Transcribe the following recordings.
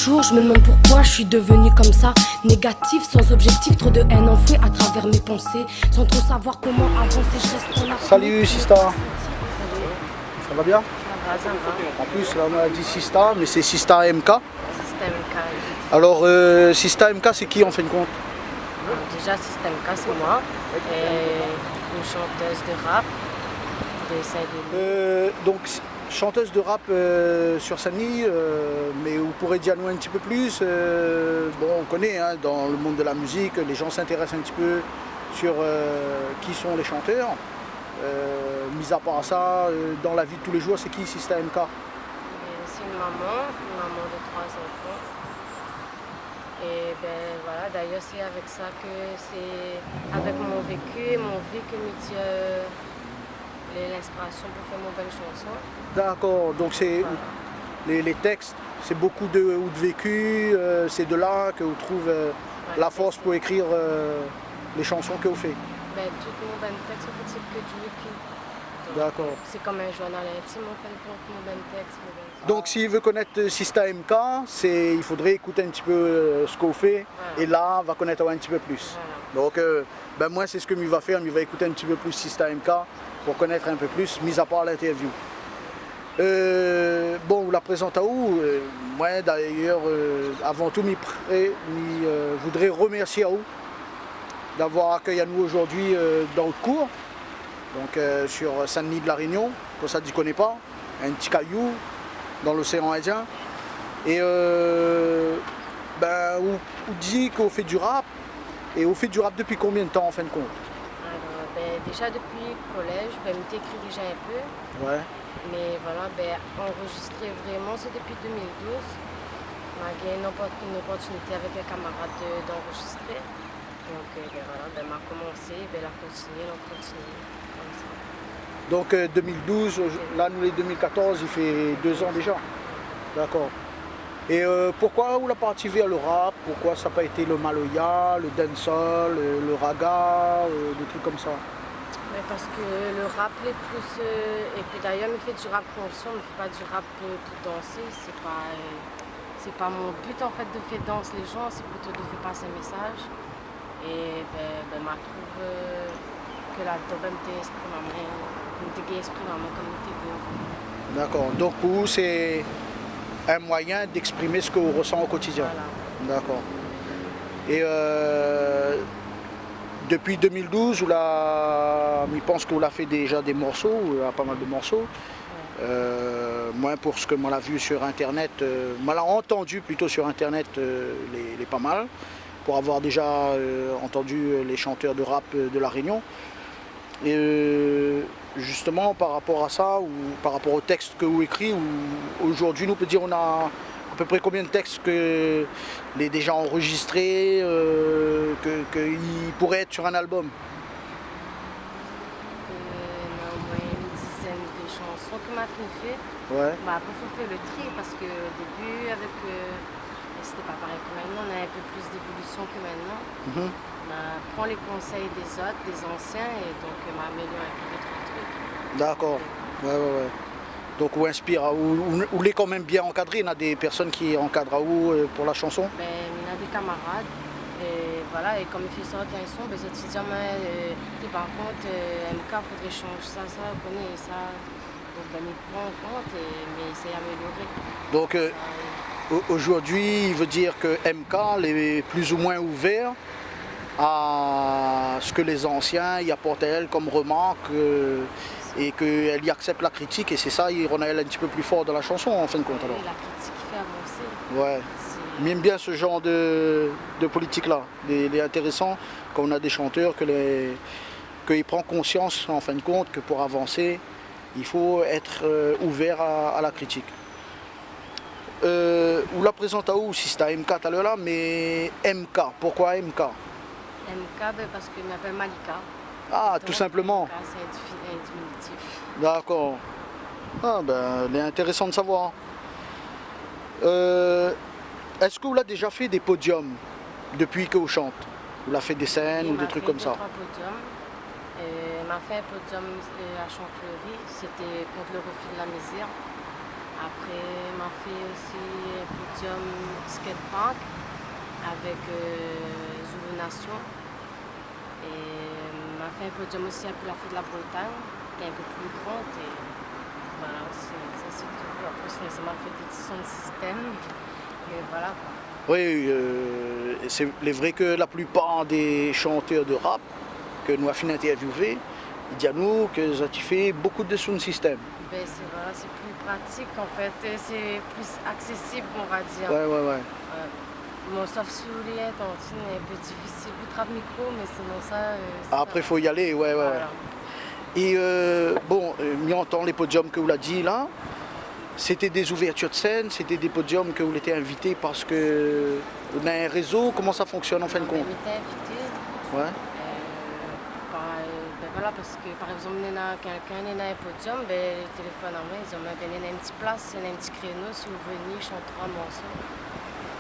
jours, je me demande pourquoi je suis devenue comme ça. Négatif, sans objectif, trop de haine enfouie à travers mes pensées. Sans trop savoir comment avancer, je reste en apnée. Salut Sista. Ça va bien? Ça va. En plus là on a dit Sista, mais c'est Sista MK. Système K. Alors Sista MK c'est qui en fin de compte? Déjà, Système K, c'est moi. Et une chanteuse de rap de Saint-Denis. Donc chanteuse de rap sur Saint-Denis, mais vous pourrez dire nous un petit peu plus. Bon, on connaît hein, dans le monde de la musique, les gens s'intéressent un petit peu sur qui sont les chanteurs. Mis à part ça, dans la vie de tous les jours, c'est qui Sista MK? C'est une maman de 3 enfants. Et ben voilà, d'ailleurs c'est avec ça que c'est avec mon vécu que me dit l'inspiration pour faire mon belle chanson. D'accord, donc c'est Voilà. les textes, c'est beaucoup de vécu, c'est de là que vous trouvez la force pour écrire les chansons que vous faites. Ben, tout mon ben texte, en fait, c'est que du vécu. D'accord. C'est comme un journal intime, en fait, pour mon ben texte. Donc s'il veut connaître Sista MK, il faudrait écouter un petit peu ce qu'on fait Voilà. et là, on va connaître un petit peu plus. Voilà. Donc ben moi, c'est ce que il va faire, il va écouter un petit peu plus Sista MK pour connaître un peu plus, mis à part l'interview. Bon, vous la présente à où? Moi d'ailleurs, avant tout, voudrais remercier à vous d'avoir accueilli à nous aujourd'hui dans le cours, donc sur Saint-Denis de la Réunion, comme ça tu ne connais pas, un petit caillou dans l'océan Indien. Et ben, vous dites qu'on fait du rap, et on fait du rap depuis combien de temps en fin de compte? Alors, ben, déjà depuis le collège, ben, j'écris déjà un peu. Ouais. Mais voilà, ben, enregistrer vraiment, c'est depuis 2012. On a gagné une opportunité avec un camarade d'enregistrer. Donc ben, voilà, ben, on a commencé, ben, on a continué, comme ça. Donc 2012, là nous les 2014, il fait 2 ans déjà. D'accord. Et pourquoi vous l'avez parti vers le rap? Pourquoi ça n'a pas été le maloya, le dancehall, le raga, des trucs comme ça? Mais parce que le rap est plus... et puis d'ailleurs, on fait du rap conscient, on ne fait pas du rap pour danser. C'est pas mon but en fait de faire danser les gens, c'est plutôt de faire passer un message. Et ben, je trouve que là-dedans, ben, je esprit dans ma communauté. D'accord. Donc pour vous, c'est un moyen d'exprimer ce que vous ressentez au quotidien. Voilà. D'accord. Et depuis 2012, je pense que vous l'avez fait déjà des morceaux, pas mal de morceaux. Moi, pour ce que moi l'a vu sur internet, moi l'a entendu plutôt sur internet les pas mal, pour avoir déjà entendu les chanteurs de rap de la Réunion. Et justement par rapport à ça, ou par rapport au texte que vous écrivez, aujourd'hui nous peut dire on a à peu près combien de textes que les déjà enregistrés, qu'ils pourraient être sur un album? On a au moins une dizaine de chansons que m'a fait. Ouais. Bah, après, il faut faire le tri parce que au début, avec c'était pas pareil que maintenant, on a un peu plus d'évolution que maintenant. On prend les conseils des autres, des anciens, et donc on améliore un peu les trucs. D'accord. Ouais. Donc vous inspire, vous l'êtes quand même bien encadré, il y a des personnes qui encadrent à vous pour la chanson? Ben, il y a des camarades, et voilà, et comme il fait sortir un son, ben, ils te disent, par contre, MK, il faudrait changer ça, vous connaissez ça. Donc ben, il prend en compte, mais il s'est amélioré. Donc aujourd'hui, il veut dire que MK est plus ou moins ouvert à ce que les anciens y apportent à elle comme remarque et qu'elle y accepte la critique, et c'est ça, il rend elle un petit peu plus fort dans la chanson en fin de compte alors. La critique qui fait avancer. Ouais. Il aime bien ce genre de politique là. Il est intéressant quand on a des chanteurs qu'ils prennent conscience en fin de compte que pour avancer, il faut être ouvert à la critique. On la présente à où? Sista MK tout à l'heure là, mais MK, pourquoi MK? MK, ben, parce qu'il m'appelle Malika. Ah, Donc, tout simplement. MK, c'est un diminutif. D'accord. Ah ben, il est intéressant de savoir. Est-ce que vous l'avez déjà fait des podiums depuis que vous chante? Vous l'avez fait des scènes ou des trucs comme ça? Il m'a fait un podium à Champfleury, c'était contre le refus de la misère. Après, m'a fait aussi un podium skatepark avec Zulu Nation. Et m'a fait un podium aussi pour la fête de la Bretagne, qui est un peu plus grande. Et voilà, ça c'est tout. Après, ça m'a fait des sons de système. Et voilà. Oui, c'est vrai que la plupart des chanteurs de rap que nous avons interviewés, ils disent à nous qu'ils ont fait beaucoup de sound system. Ben, c'est plus pratique en fait, et c'est plus accessible on va dire. Ouais. Bon, sauf si vous voulez être tantine, un peu difficile, plus trap micro, mais sinon ça. Après, il faut y aller, ouais. Voilà. Et bon, on entend les podiums que vous l'avez dit là. C'était des ouvertures de scène, c'était des podiums que vous étiez invité parce que on a un réseau. Comment ça fonctionne en fin de compte? On était invité. Ouais. Ben voilà, parce que par exemple, quelqu'un est dans un podium, ben, le téléphone en main, ils ont donné une petite place, un petit créneau, si vous venez, chanter 3 morceaux.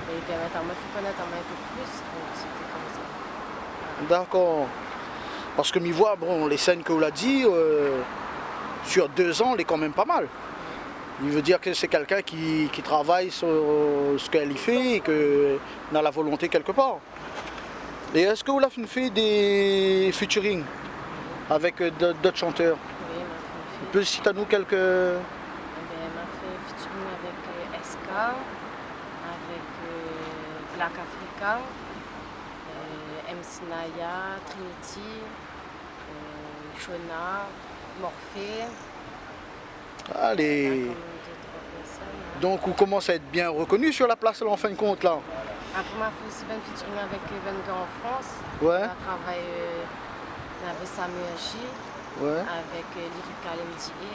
Et puis, on m'a fait connaître un peu plus, donc c'était comme ça. D'accord. Parce que m'y voit, bon, les scènes que vous l'avez dit, sur 2 ans, elle est quand même pas mal. Il veut dire que c'est quelqu'un qui travaille sur ce qu'elle y fait et qu'on a la volonté quelque part. Et est-ce que vous avez fait des featuring avec d'autres chanteurs? Oui, m'a Tu peux citer à nous quelques... m'a fait featuring avec SK, avec Black Africa, MC Naya, Trinity, Shona, Morphée. Allez. Donc vous commencez à être bien reconnu sur la place là, en fin de compte là. Après, m'a fait aussi un featuring avec Venga en France. Ouais. On a travaillé avec Samuel J, Ouais. avec Lyrical MDA.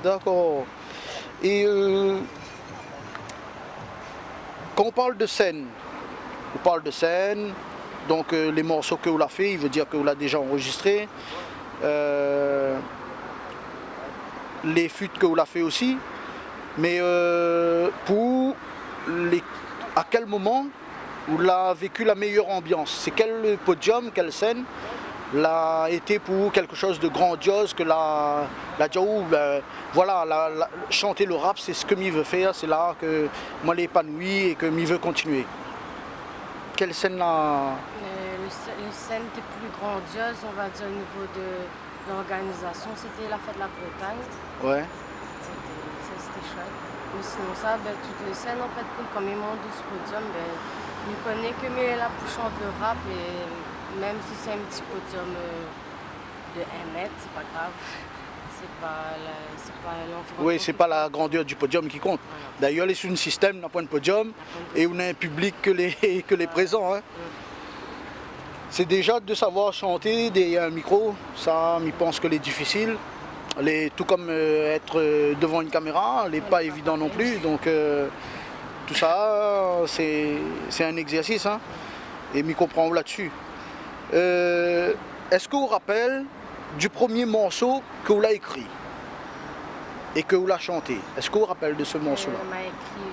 D'accord. Et quand on parle de scène, donc les morceaux que vous l'avez fait, il veut dire que vous l'avez déjà enregistré. Les feats que vous l'avez fait aussi. Mais à quel moment vous l'avez vécu la meilleure ambiance? C'est quel podium, quelle scène l'a été pour quelque chose de grandiose que la Djaou, voilà, chanter le rap, c'est ce que m'y veut faire, c'est là que moi l'épanoui et que m'y veut continuer. Quelle scène là? Les scènes étaient plus grandioses, on va dire, au niveau de l'organisation, c'était la fête de la Bretagne. Ouais. C'était chouette. Mais sinon ça, toutes les scènes, en fait, comme ils montent de ce podium, je connais que mais là pour chanter le rap, et même si c'est un petit podium de 1 mètre, c'est pas grave. C'est pas l'environnement. Oui, c'est pas la grandeur du podium qui compte. Voilà. D'ailleurs, les sound system n'a pas de podium et on a un public que les présents. Hein. C'est déjà de savoir chanter derrière un micro, ça, je pense que c'est difficile. Tout comme être devant une caméra, n'est pas évident non plus. Donc tout ça, c'est un exercice. Hein, et je comprends là-dessus. Est-ce que vous vous rappelez du premier morceau que vous l'avez écrit et que vous l'avez chanté? Est-ce que vous vous rappelez de ce morceau-là? M'a écrit,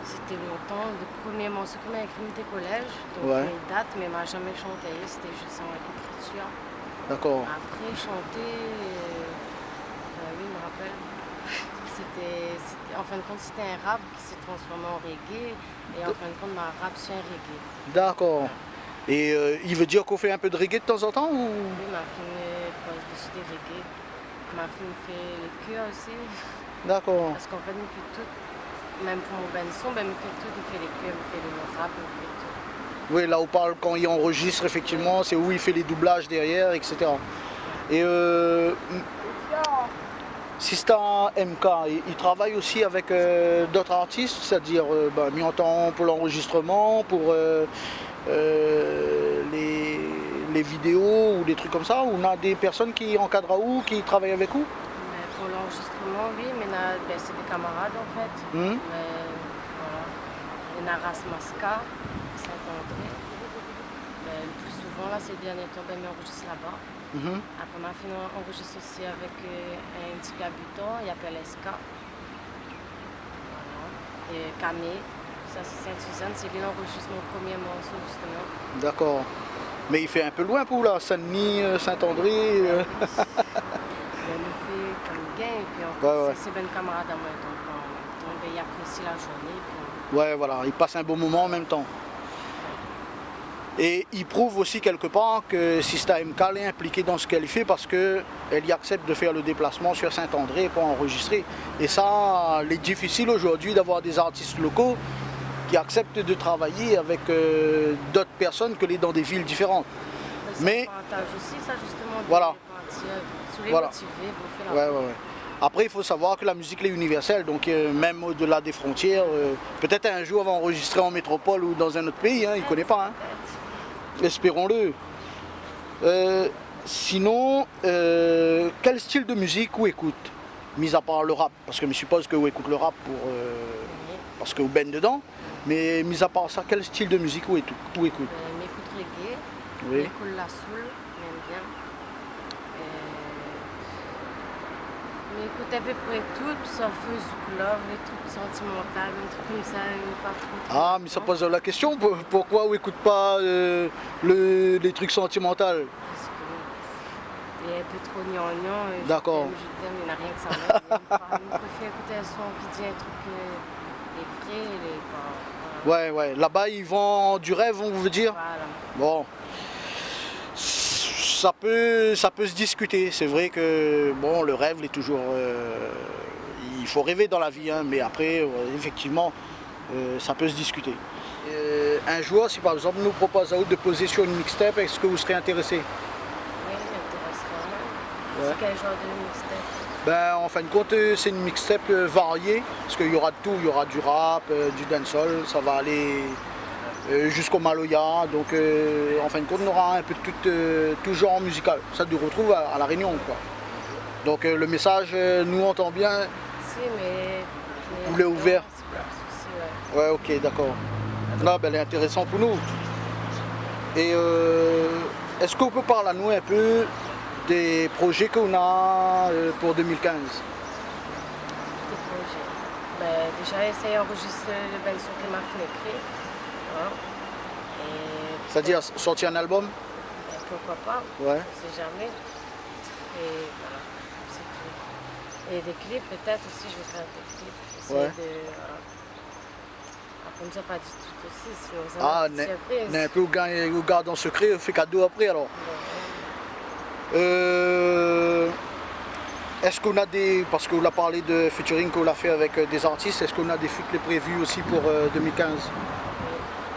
c'était longtemps, le premier morceau que m'a écrit était collège, donc Ouais. il date, mais m'a jamais chanté, c'était juste en écriture. D'accord. Après, chanter, oui, je me rappelle. En fin de compte, c'était un rap qui s'est transformé en reggae, et en fin de compte, ma rap sur un reggae. D'accord. Et il veut dire qu'on fait un peu de reggae de temps en temps ou... Oui, ma fille pose dessus des reggae. Ma fille fait les chœurs aussi, D'accord. parce qu'en fait, il fait tout. Même pour mon ben son, il fait tout, il fait les chœurs, il fait le rap, il fait tout. Oui, là on parle quand il enregistre effectivement, c'est où il fait les doublages derrière, etc. Et Sista MK, il travaille aussi avec d'autres artistes, c'est-à-dire mis en temps pour l'enregistrement, pour les vidéos ou des trucs comme ça. On a des personnes qui encadrent ou qui travaillent avec vous? Mais pour l'enregistrement, oui, mais c'est des camarades en fait. Mais voilà. Il y en a Rasmaska, Saint-André. Mais le plus souvent, là, ces derniers temps, il enregistre là-bas. Après, ma fille enregistre aussi avec un petit habitant, il appelle SK. Voilà. Et Camille, ça c'est Sainte-Suzanne, c'est lui l'enregistre mon premier morceau justement. D'accord. Mais il fait un peu loin pour là, Saint-Denis, Saint-André. Il nous fait comme et puis c'est ben camarade à moi, donc il apprécie la journée. Puis Ouais, voilà, ils passent un bon moment en même temps. Et il prouve aussi quelque part que Sista MK est impliquée dans ce qu'elle fait parce qu'elle y accepte de faire le déplacement sur Saint-André pour enregistrer. Et ça, il est difficile aujourd'hui d'avoir des artistes locaux qui acceptent de travailler avec d'autres personnes que dans des villes différentes. Mais c'est un avantage aussi, ça, justement, de voilà. Sur les Voilà. motiver pour faire la Ouais. Après, il faut savoir que la musique est universelle, donc même au-delà des frontières, peut-être un jour on va enregistrer en métropole ou dans un autre pays, hein, il ne connaît pas. Hein. Espérons-le. Sinon, quel style de musique vous écoute, mis à part le rap? Parce que je suppose que vous écoutez le rap parce que vous baignez dedans. Mais mis à part ça, quel style de musique vous écoute? M'écoute reggae, Oui. m'écoute la soul, j'aime bien. M'écoute à peu près tout, sauf Zouk Love, les trucs sentimentaux, les trucs comme ça, pas trop. Ah, mais ça pose la question, pourquoi vous n'écoutez pas les trucs sentimentaux? Parce qu'il est un peu trop gnangnan. D'accord. Je t'aime, il n'y a rien que ça. Je préfère écouter un son qui dit un truc les vrais, les pas. Ouais. Là-bas, ils vendent du rêve, on veut dire? Voilà. Bon. Ça peut se discuter. C'est vrai que bon, le rêve, il est toujours. Il faut rêver dans la vie, hein, mais après, effectivement, ça peut se discuter. Un jour, si par exemple nous propose à vous de poser sur une mixtape, est-ce que vous serez intéressé? Oui, m'intéresserait. Ouais. C'est quel genre de mixtape? Ben, en fin de compte, c'est une mixtape variée, parce qu'il y aura de tout, il y aura du rap, du dancehall, ça va aller jusqu'au Maloya, donc en fin de compte, on aura un peu de tout genre musical. Ça nous retrouve à La Réunion, quoi. Donc le message, nous entend bien. Si, mais Vous l'avez ouvert? C'est pas un souci, ouais. Ouais, ok, d'accord. Là, ben, elle est intéressante pour nous. Et est-ce qu'on peut parler à nous un peu des projets qu'on a pour 2015? Des projets. Ben, déjà, essayer d'enregistrer le bel son que m'a fait. Hein. C'est-à-dire sortir un album? Ben, pourquoi pas? Ouais. On sait jamais. Et voilà, c'est tout. Et des clips, peut-être aussi, je vais faire des clips. Essayer Ouais. de. Voilà. Après, comme ça, pas du tout aussi, sinon ça Ah, va être surprise. un peu au garde en secret, fait cadeau après alors. Est-ce qu'on a des, parce qu'on a parlé de featuring qu'on a fait avec des artistes, est-ce qu'on a des feats prévus aussi pour 2015?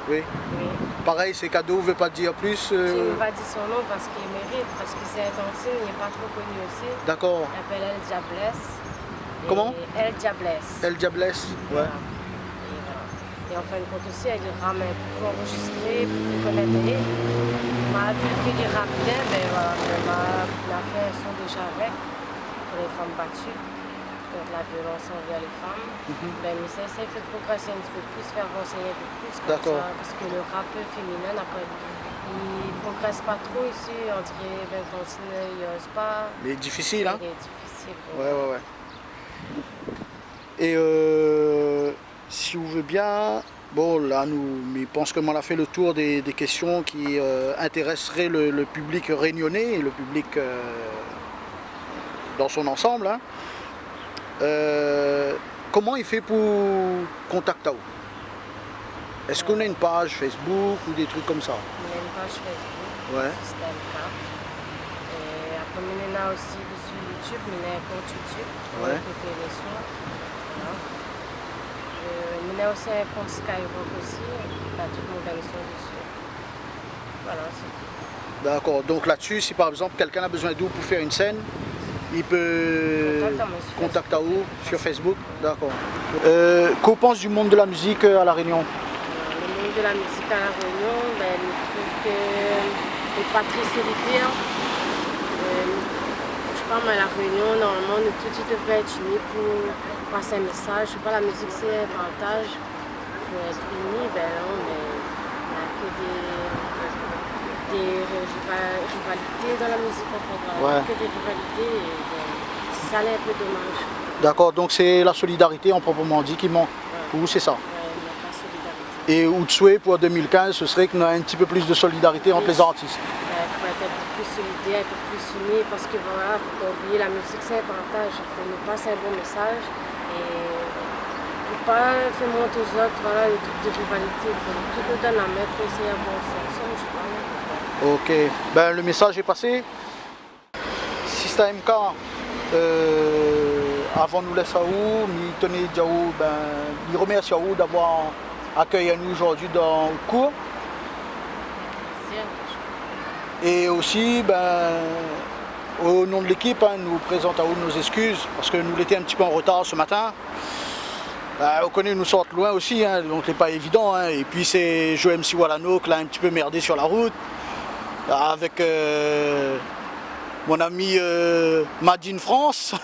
Oui. Oui. Pareil, c'est cadeau, ne veut pas dire plus. Je ne vais pas dire son nom parce qu'il mérite, parce que c'est Argentine, il n'est pas trop connu aussi. D'accord. Il s'appelle El Diablesse. Comment? El Diablesse. El Diablesse, ouais. Voilà. Et en fin de compte aussi, elle rame pour enregistrer, pour connaître. On m'a vu qu'il rappe bien, ben voilà, il a fait un son déjà avec, pour les femmes battues, contre la violence envers les femmes. Ben, mais ça fait progresser un petit peu plus, faire renseigner un peu plus, comme D'accord. ça, parce que le rap féminin, après, il progresse pas trop ici, on dirait, ben, continuer, il n'ose pas. Il est difficile, hein? Il est difficile. Ouais. Et si vous voulez bien, bon là je pense qu'on a fait le tour des questions qui intéresseraient le public réunionnais et le public dans son ensemble. Hein. Comment il fait pour contacter vous? Est-ce qu'on a une page Facebook ou des trucs comme ça? Il y a une page Facebook, Ouais. Sista MK. Et après, il y en a aussi sur YouTube, il y a un compte YouTube pour Ouais. écouter les sons. Voilà. Il y a aussi un compte Skyrock aussi, il y a tout mon bel son dessus. Voilà, c'est tout. D'accord, donc là-dessus, si par exemple quelqu'un a besoin d'eux pour faire une scène, il peut contacter vous sur Facebook. D'accord. Qu'en pense du monde de la musique à La Réunion? Le monde de la musique à La Réunion, ben, je trouve que n'est pas très solitaire. Je sais pas, mais à La Réunion, normalement, nous tous devraient être unis pour passer un message. Je sais pas, la musique c'est un partage. Il faut être unis, ben non, mais il n'y a que des rivalités dans la musique en fait. Voilà. Ouais. Que des rivalités et ben, ça l'est un peu dommage. D'accord, donc c'est la solidarité en proprement dit qui manque. Pour vous, c'est ça. Ouais, il n'y a pas de solidarité. Et ou de souhait pour 2015, ce serait qu'on a un petit peu plus de solidarité entre les artistes. Il faut être un peu plus solidaire, un peu plus unis, parce que voilà, il ne faut pas oublier, la musique c'est un partage, il faut nous passer un bon message et il ne faut pas faire monter aux autres, voilà, les trucs de rivalité, il faut tout nous donner la main pour essayer d'avancer ensemble, je sais pas. Ok, ben, le message est passé. Sista MK, avant nous laisser à où, nous tenons Diaou, ben, nous remercions à vous d'avoir accueilli nous aujourd'hui dans le cours. Et aussi, ben, au nom de l'équipe, hein, nous présentons à vous nos excuses parce que nous étions un petit peu en retard ce matin. On connaît, nous sortent loin aussi, hein, donc c'est pas évident. Hein. Et puis c'est Joe MC Wallano qui l'a un petit peu merdé sur la route avec mon ami Madine France.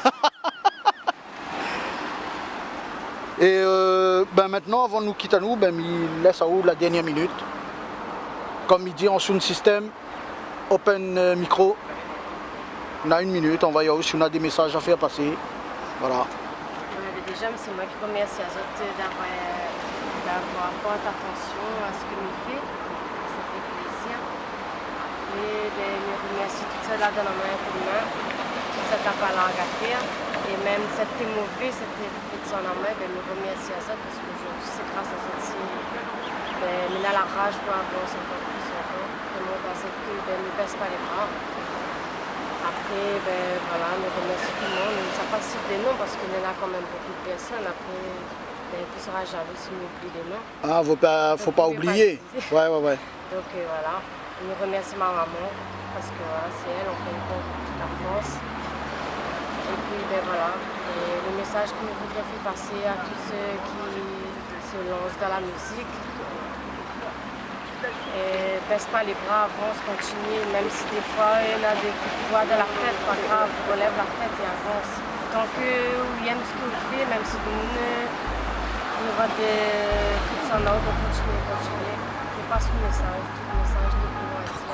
Et ben maintenant, avant de nous quitter à nous, ben, il laisse à vous la dernière minute. Comme il dit en sound system, open micro. On a 1 minute, on va y aller si on a des messages à faire passer. Voilà. Déjà, c'est moi qui remercie les autres d'avoir porté attention à ce que nous faisons. Ça fait plaisir. Après, je remercie tout ça là dans la main pour moi. Tout ça n'a pas langue à faire. Et même si c'était mauvais, c'était fait ça en main, je remercie à ça parce que c'est grâce à ça que on a la rage pour avancer encore plus. Vraiment dans cette queue, ne baisse pas les bras. Après, voilà, nous remercions tout le monde. Ça passe sur des noms parce qu'il y en a quand même beaucoup de personnes. Après, on sera jaloux si on oublie des noms. Ah, faut pas oublier. Ouais. Donc voilà, nous remercions ma maman parce que voilà, c'est elle, on fait une compte la force. Et puis voilà, le message que nous voudrions faire passer à tous ceux qui se lancent dans la musique. Et baisse pas les bras, avance, continue, même si des fois il y a des coups de poids dans la tête, pas grave, relève la tête et avance. Tant que vous aimez ce que vous faites, même si il y aura des trucs en ordre, continuez. Je passe le message, tout le message de pouvoir dire.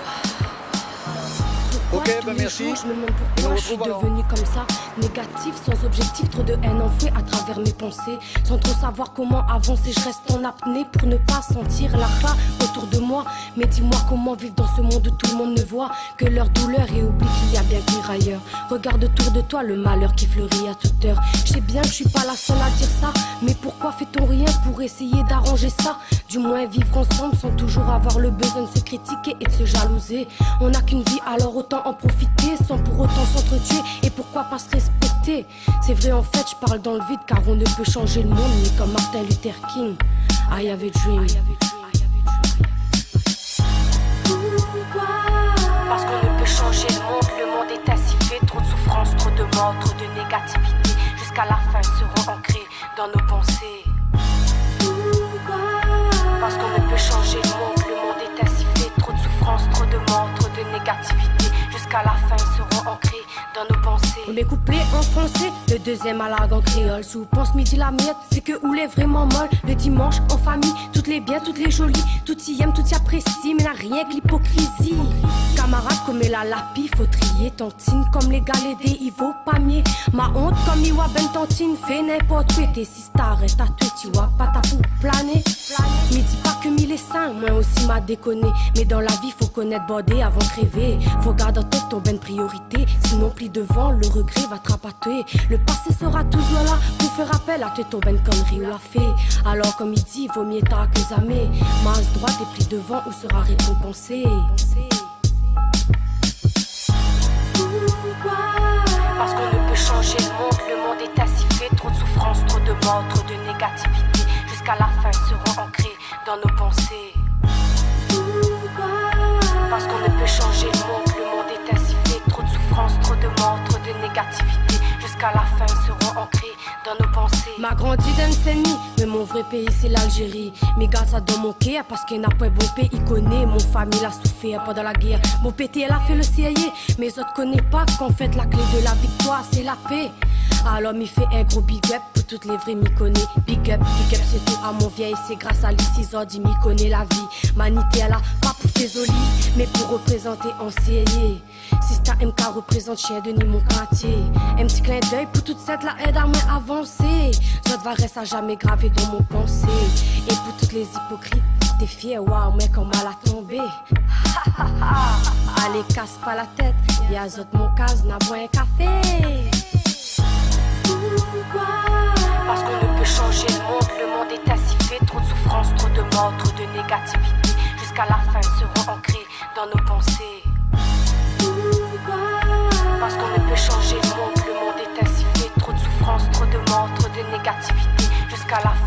Ok, ben merci. Je me demande pourquoi je suis devenue comme ça, négatif, sans objectif, trop de haine enfouie à travers mes pensées, sans trop savoir comment avancer. Je reste en apnée pour ne pas sentir la faim autour de moi. Mais dis-moi comment vivre dans ce monde où tout le monde ne voit que leur douleur et oublie qu'il y a bien pire ailleurs. Regarde autour de toi le malheur qui fleurit à toute heure. Je sais bien que je suis pas la seule à dire ça, mais pourquoi fait-on rien pour essayer d'arranger ça? Du moins vivre ensemble sans toujours avoir le besoin de se critiquer et de se jalouser. On n'a qu'une vie, alors autant en profiter sans pour autant s'entretuer. Et pourquoi pas se respecter? C'est vrai, en fait je parle dans le vide, car on ne peut changer le monde ni comme Martin Luther King. I have a dream. Pourquoi? Parce qu'on ne peut changer le monde est ainsi fait. Trop de souffrance, trop de mort, trop de négativité. Jusqu'à la fin seront ancrés dans nos pensées. Pourquoi? Parce qu'on ne peut changer le monde est ainsi fait. Trop de souffrance, trop de mort, trop de négativité. Jusqu'à la fin seront ancrés dans nos pensées. Premier couplet en français, le deuxième à la en créole. Sous pense midi la miette, c'est que où est vraiment molle. Le dimanche en famille, toutes les biens, toutes les jolies. Tout y aime, tout y apprécie, mais n'a rien que l'hypocrisie. Camarade comme la lapis, faut trier. Tantine comme les galets des Ivo Pamier. Ma honte comme Iwa Ben Tantine, fait n'importe quoi. T'es si t'arrêtes à toi, tu vois pas ta pour planer. Mais dis pas que mille et cinq, moi aussi m'a déconné. Mais dans la vie, faut connaître bordé avant de crever. Faut garder en tête ton ben priorité. Sinon, plis devant, le regret va te rapater. Le passé sera toujours là pour faire appel à ton ben connerie ou la fait. Alors, comme il dit, vaut mieux tard que jamais. Masse droite et plis devant ou sera récompensé. Pourquoi? Parce qu'on ne peut changer le monde est ainsi fait. Trop de souffrance, trop de mort, trop de négativité. Jusqu'à la fin seront ancrés dans nos pensées. Pourquoi? Parce qu'on ne peut changer le monde est ainsi fait. Trop de souffrance, trop de mort, trop de négativité. Jusqu'à la fin seront ancrés dans nos pensées. M'a grandi d'un ennemi, mais mon vrai pays c'est l'Algérie. Mes gars ça dans mon cœur parce qu'il n'a pas un bon pays connu. Mon famille l'a souffert pendant la guerre. Mon pété elle a fait le CIA. Mes autres connaissent pas qu'en fait la clé de la victoire c'est la paix. Alors m'y fait un gros big up pour toutes les vrais m'y connaît. Big up c'est tout à mon vieil. C'est grâce à lui 6 ans d'y m'y connaît la vie. Manité elle a pas pour faire joli, mais pour représenter en CIA. Sista MK représente chien de ni mon quartier. Un petit clin d'œil pour toute cette la aide à moi avancer. Zot va rester à jamais gravé dans mon pensée. Et pour toutes les hypocrites, t'es fier, waouh, mais comment elle a tombé. Allez les casse pas la tête, y'a zot mon case, n'a boit un café. Pourquoi? Parce qu'on ne peut changer le monde est acivé. Trop de souffrance, trop de mort, trop de négativité. Jusqu'à la fin seront ancrés dans nos pensées. Pourquoi? Parce qu'on ne peut changer le monde est acivé. Trop de souffrance, trop de mort, trop de négativité. Jusqu'à la fin